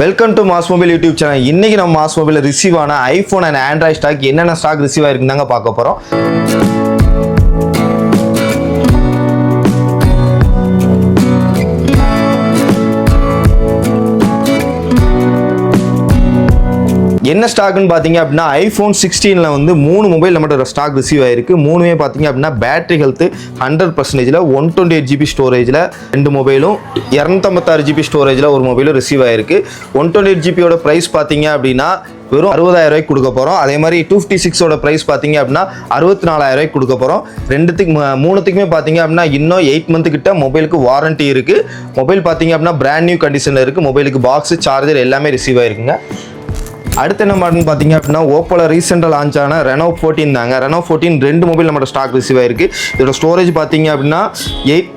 Welcome to mass mobile YouTube channel. இன்னைக்கு நம்ம mass mobile receive ஆன ஐஃபோன் அண்ட் ஆண்ட்ராய்ட் ஸ்டாக் என்னென்ன stock receive ஆயிருக்குன்னு தாங்க பார்க்க போறோம். என்ன ஸ்டாக்னு பார்த்தீங்க அப்படின்னா ஐஃபோன் 16 வந்து 3 மொபைல் நம்மகிட்ட ஸ்டாக் ரிசீவ் ஆயிருக்கு. மூணுமே பார்த்தீங்க அப்படின்னா பேட்டரி ஹெல்த் 100%, 128 GB ஸ்டோரேஜில் 2 மொபைலும், 256 GB ஸ்டோரேஜில் ஒரு மொபைலும் ரிசீவ் ஆயிருக்கு. 128 GBயோட ப்ரைஸ் பார்த்தீங்க அப்படின்னா வெறும் 60,000 ரூபாய்க்கு கொடுக்க போகிறோம். அதே மாதிரி 256ஓட ப்ரைஸ் பார்த்தீங்க அப்படின்னா 64,000 ரூபாய்க்கு கொடுக்க போகிறோம். மூணுத்துக்குமே பார்த்தீங்க அப்படின்னா இன்னும் 8 மந்த் கிட்ட மொபைலுக்கு வாரண்ட்டி இருக்குது. மொபைல் பார்த்தீங்க அப்படின்னா பிராண்ட் நியூ கண்டிஷனில் இருக்குது. மொபைலுக்கு பாக்ஸு சார்ஜர் எல்லாமே ரிசீவ் ஆயிருக்குங்க. அடுத்து என்ன மாடல்னு பார்த்தீங்க அப்படின்னா ஓப்போல ரீசெண்டாக லான்ச் ஆன ரெனோ 14 தாங்க. ரெனோ 14 2 மொபைல் நம்மளோட ஸ்டாக் ரிசீவ் ஆயிருக்கு. இதோட ஸ்டோரேஜ் பார்த்தீங்க அப்படின்னா 8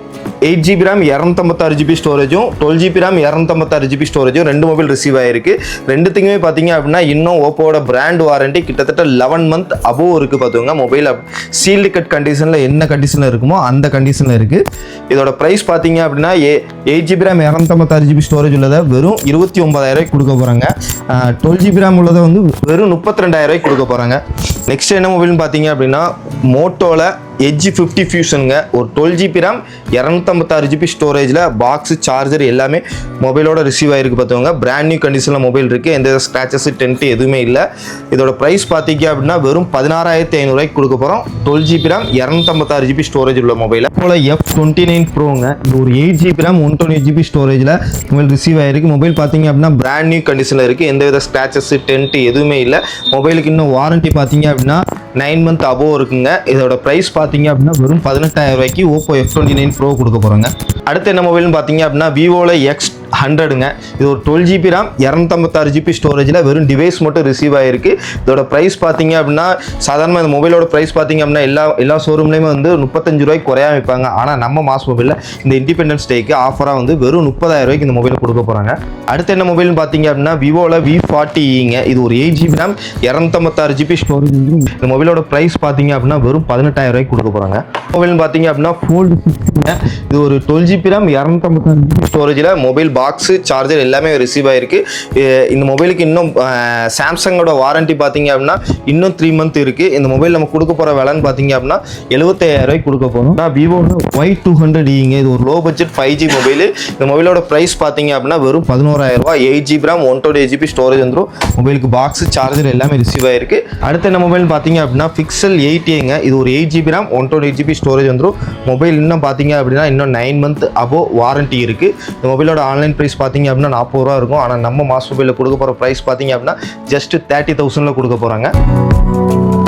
GB RAM 256 GB ஸ்டோரேஜும் 12 GB RAM 256 GB ஸ்டோரேஜும் 2 mobile receive ஆயிருக்கு. ரெண்டுத்துக்குமே பார்த்தீங்க அப்படின்னா இன்னும் ஓப்போட பிராண்ட் வாரண்டி கிட்டத்தட்ட 11 மந்த் அபோவ் இருக்குது. பார்த்துக்கோங்க, மொபைல் சீல்டு கட் கண்டிஷனில் என்ன கண்டிஷனில் இருக்குமோ அந்த கண்டிஷனில் இருக்குது. இதோட ப்ரைஸ் பார்த்தீங்க அப்படின்னா 8 GB RAM 256 GB ஸ்டோரேஜ் உள்ளதை வெறும் 29,000 கொடுக்க போகிறாங்க. 12 GB RAM உள்ளதை வந்து வெறும் 32,000 கொடுக்க போகிறாங்க. நெக்ஸ்ட் என்ன மொபைல்னு பார்த்தீங்க அப்படின்னா மோட்டோல எட்ஜ் 50 ஃபியூஷனுங்க. ஒரு 12 GB RAM 256 GB ஸ்டோரேஜில் பாக்ஸு சார்ஜர் எல்லாமே மொபைலோட ரிசீவ் ஆகிருக்கு. பார்த்துக்கோங்க, பிராண்ட் நியூ கண்டிஷனில் மொபைல் இருக்குது. எந்த ஸ்க்ராச்சஸ் டென்ட் எதுவுமே இல்லை. இதோட ப்ரைஸ் பார்த்தீங்க அப்படின்னா வெறும் 16,500 கொடுக்க போகிறோம். 12 GB RAM 256 GB ஸ்டோரேஜ் உள்ள மொபைல். போல் F29 ப்ரோங்க. இது ஒரு 8 GB RAM 128 GB ஸ்டோரேஜில் மொபைல் ரிசீவ் ஆகிருக்கு. மொபைல் பார்த்தீங்க அப்படின்னா பிராண்ட் நியூ கண்டிஷனில் இருக்குது. எந்தவித ஸ்க்ராச்சஸ் டென்ட் எதுவுமே இல்லை. மொபைலுக்கு இன்னும் வாரண்ட்டி பார்த்தீங்க அப்படின்னா 9 மந்த் அபோவ் இருக்குங்க. இதோட ப்ரைஸ் பார்த்தீங்க அப்படின்னா வெறும் 18,000 ரூபாய்க்கு ஓப்போ F29 ப்ரோ கொடுக்க போகிறாங்க. அடுத்து என்ன மொபைல்னு பார்த்தீங்க அப்படின்னா விவோவில் X100ங்க. இது ஒரு 12 GB RAM 256 GB ஸ்டோரேஜில் வெறும் டிவைஸ் மட்டும் ரிசீவ் ஆகிருக்கு. இதோட ப்ரைஸ் பார்த்தீங்க அப்படின்னா சாதாரண இந்த மொபைலோட ப்ரைஸ் பார்த்தீங்க அப்படின்னா எல்லா ஷோரூம்லேயுமே வந்து 35 ரூபாய்க்கு குறையாம வைப்பாங்க. ஆனால் நம்ம மாஸ் மொபைலில் இந்த இண்டிபெண்டன்ஸ் டேக்கு ஆஃபராக வந்து வெறும் 30,000 ரூபாய்க்கு இந்த மொபைலை கொடுக்க போகிறாங்க. அடுத்து என்ன மொபைல்னு பார்த்தீங்க அப்படின்னா விவோவில் V40ங்க. இது ஒரு 8 GB RAM 256 GB ஸ்டோரேஜ். இந்த மொபைலோட ப்ரைஸ் பார்த்தீங்க அப்படின்னா வெறும் 18,000 ரூபாய்க்கு கொடுக்க போகிறாங்க. மொபைல்னு பார்த்தீங்க அப்படின்னா Fold 60ங்க. இது ஒரு 12 GB RAM 256 GB ஸ்டோரேஜில் மொபைல் பாக்ஸு சார்ஜர் எல்லாமே ரிசீவ் ஆயிருக்கு. இந்த மொபைலுக்கு இன்னும் சாம்சங்கோட வாரண்டி பார்த்தீங்க அப்படின்னா இன்னும் 3 மந்த் இருக்குது. இந்த மொபைல் நம்ம கொடுக்க போகிற விலைன்னு பார்த்தீங்க அப்படின்னா 75,000 ரூபாய்க்கு கொடுக்க போகிறோம். விவோட Y200ங்க. இது ஒரு லோ பட்ஜெட் 5G மொபைல். இந்த மொபைலோட ப்ரைஸ் பார்த்தீங்க அப்படின்னா வெறும் 11,000 ரூபா. 8 GB RAM 128 GB ஸ்டோரேஜ் வந்துடும். மொபைலுக்கு பாக்ஸு சார்ஜர் எல்லாமே ரிசீவ் ஆயிருக்கு. அடுத்த என்ன மொபைல் பார்த்தீங்க அப்படின்னா Pixel 8Aங்க. இது ஒரு 8 GB RAM 128 GB ஸ்டோரேஜ் வந்துடும். மொபைல் இன்னும் பார்த்தீங்க அப்படின்னா இன்னும் 9 மந்த் அபோவ் வாரண்டி இருக்குது. இந்த மொபைலோட ஆன்லைன் ப்ரைஸ் பார்த்தீங்க அப்படின்னா 40 ரூபா இருக்கும். ஆனால் நம்ம மாஸ் மொபைலில் கொடுக்க போகிற ப்ரைஸ் பார்த்தீங்க அப்படின்னா ஜஸ்ட் 30,000 கொடுக்க போகிறாங்க.